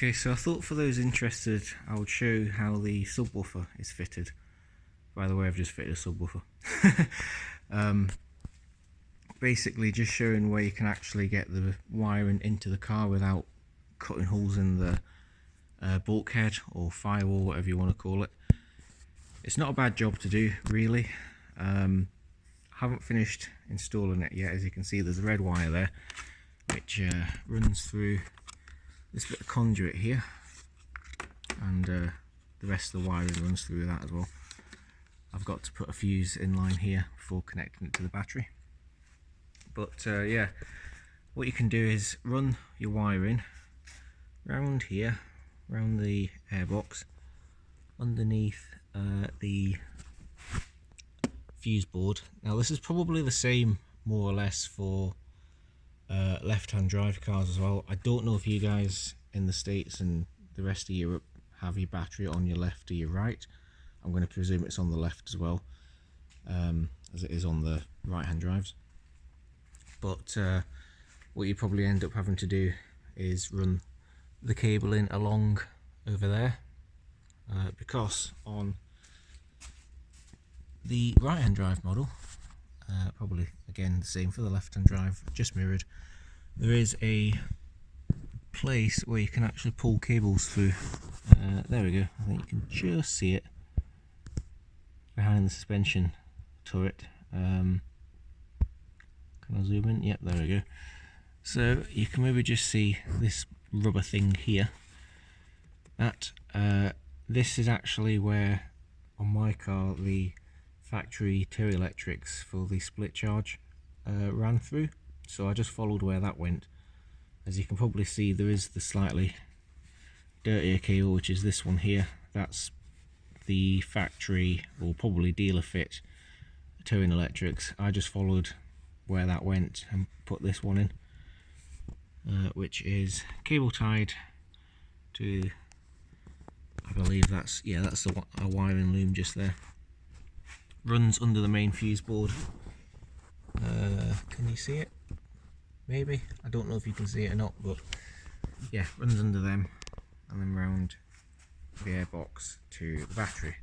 Okay, so I thought for those interested I would show how the subwoofer is fitted. By the way, I've just fitted a subwoofer. Basically just showing where you can actually get the wiring into the car without cutting holes in the bulkhead or firewall, whatever you want to call it. It's not a bad job to do, really. I haven't finished installing it yet. As you can see, there's a red wire there which runs through this bit of conduit here, and the rest of the wiring runs through that as well. I've got to put a fuse in line here before connecting it to the battery. But yeah, what you can do is run your wiring round here, round the airbox, underneath the fuse board. Now this is probably the same more or less for left-hand drive cars as well. I don't know if you guys in the States and the rest of Europe have your battery on your left or your right. I'm going to presume it's on the left as well, as it is on the right-hand drives. But what you probably end up having to do is run the cable in along over there, because on the right-hand drive model, probably again the same for the left-hand drive, just mirrored, there is a place where you can actually pull cables through. There we go, I think you can just see it behind the suspension turret. Can I zoom in? Yep, there we go. So you can maybe just see this rubber thing here. That this is actually where on my car the factory Terry electrics for the split charge ran through. So I just followed where that went. As you can probably see, there is the slightly dirtier cable, which is this one here. That's the factory or probably dealer fit Terry electrics. I just followed where that went and put this one in, which is cable tied to, I believe that's a wiring loom just there. Runs under the main fuse board. Can you see it? Maybe, I don't know if you can see it or not, but yeah, runs under them and then round the airbox to the battery.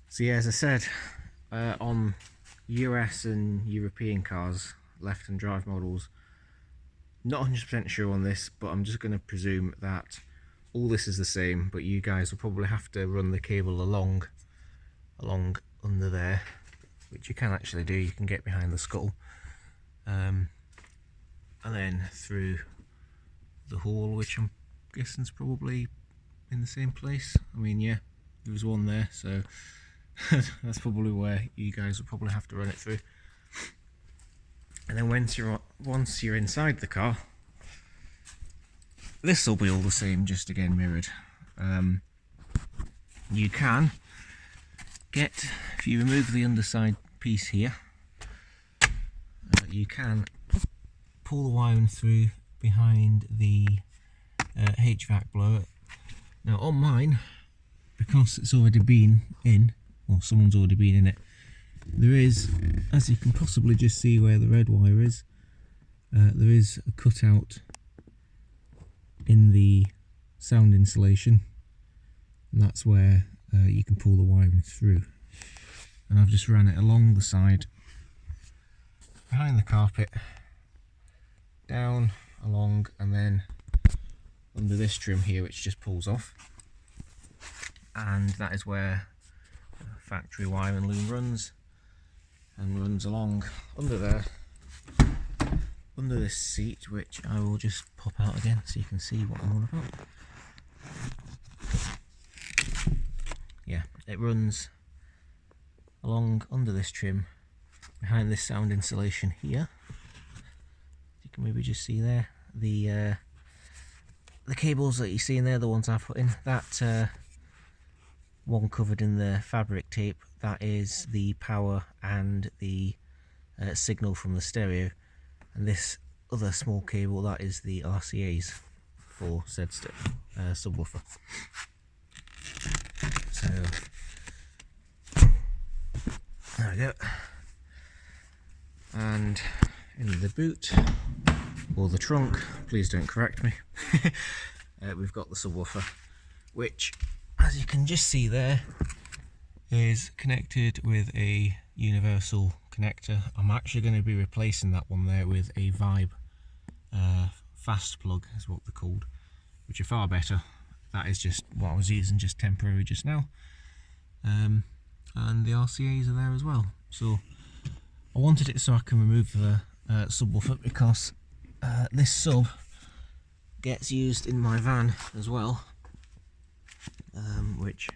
So yeah, as I said, on US and European cars, left and drive models, not 100% sure on this, but I'm just going to presume that all this is the same, but you guys will probably have to run the cable along under there, which you can actually do. You can get behind the scuttle, and then through the hole, which I'm guessing is probably in the same place. I mean, yeah, there was one there, so that's probably where you guys will probably have to run it through. And then once you're inside the car, this will be all the same, just again mirrored. You can get, if you remove the underside piece here, you can pull the wiring through behind the HVAC blower. Now on mine, because it's already been in, or someone's already been in it, there is, as you can possibly just see where the red wire is, there is a cutout in the sound insulation, and that's where you can pull the wiring through. And I've just ran it along the side, behind the carpet, down, along, and then under this trim here, which just pulls off. And that is where factory wiring loom runs, and runs along under there, under this seat, which I will just pop out again so you can see what I'm on about. Yeah, it runs along under this trim, behind this sound insulation here. You can maybe just see there the cables that you see in there, the ones I put in. That one covered in the fabric tape, that is the power and the signal from the stereo, and this other small cable, that is the RCAs for said subwoofer. So there we go. And in the boot, or the trunk, please don't correct me, we've got the subwoofer, which, as you can just see there, is connected with a universal connector. I'm actually going to be replacing that one there with a Vibe fast plug, is what they're called, which are far better. That is just what I was using just temporary just now. And the RCAs are there as well. So I wanted it so I can remove the subwoofer, because this sub gets used in my van as well, which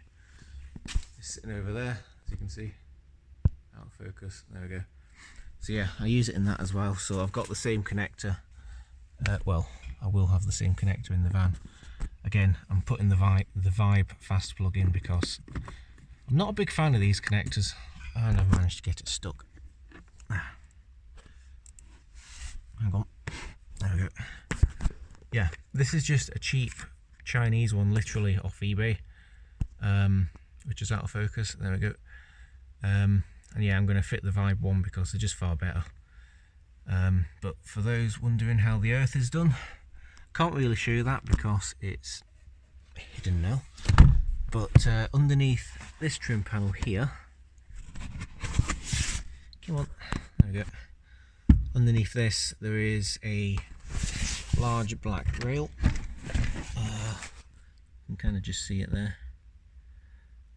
is sitting over there, as you can see. Out of focus, there we go. So yeah, I use it in that as well. So I've got the same connector. Well, I will have the same connector in the van. Again, I'm putting the Vibe fast plug in because I'm not a big fan of these connectors, and I've managed to get it stuck. Hang on, there we go. Yeah, this is just a cheap Chinese one, literally off eBay, which is out of focus. There we go. And yeah, I'm going to fit the Vibe one because they're just far better. But for those wondering how the earth is done, can't really show you that because it's hidden now. But underneath this trim panel here, come on, there we go. Underneath this, there is a large black rail. You can kind of just see it there.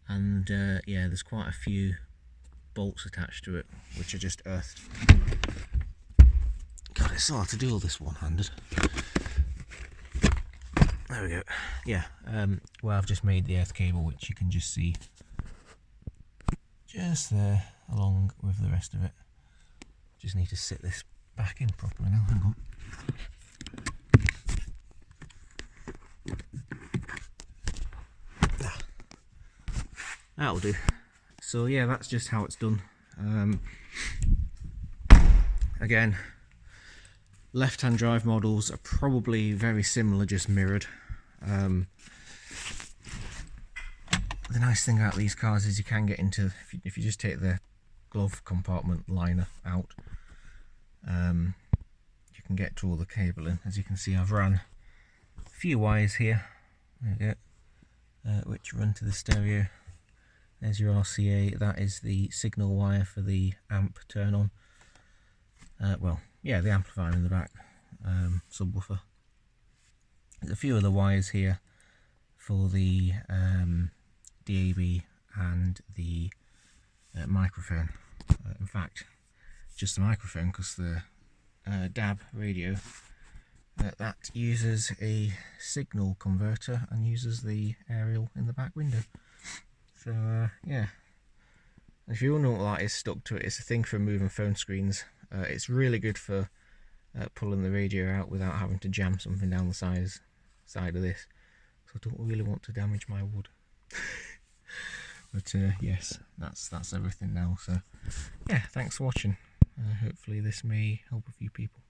And yeah, there's quite a few bolts attached to it, which are just earthed. God, it's so hard to do all this one-handed. There we go. Yeah, well, I've just made the earth cable, which you can just see just there, along with the rest of it. Just need to sit this back in properly now. Hang on. That'll do. So yeah, that's just how it's done. Again, left-hand drive models are probably very similar, just mirrored. The nice thing about these cars is you can get into, if you just take the glove compartment liner out, you can get to all the cabling. As you can see, I've ran a few wires here, there we go, which run to the stereo. There's your RCA, that is the signal wire for the amp turn on. Well, yeah, the amplifier in the back, subwoofer. There's a few other wires here for the DAB and the microphone. In fact, just the microphone, because the DAB radio, that uses a signal converter and uses the aerial in the back window. So yeah, if you all know what that is stuck to it, it's a thing for removing phone screens. It's really good for pulling the radio out without having to jam something down the side of this. So I don't really want to damage my wood. But yes, that's everything now. So yeah, thanks for watching. Hopefully this may help a few people.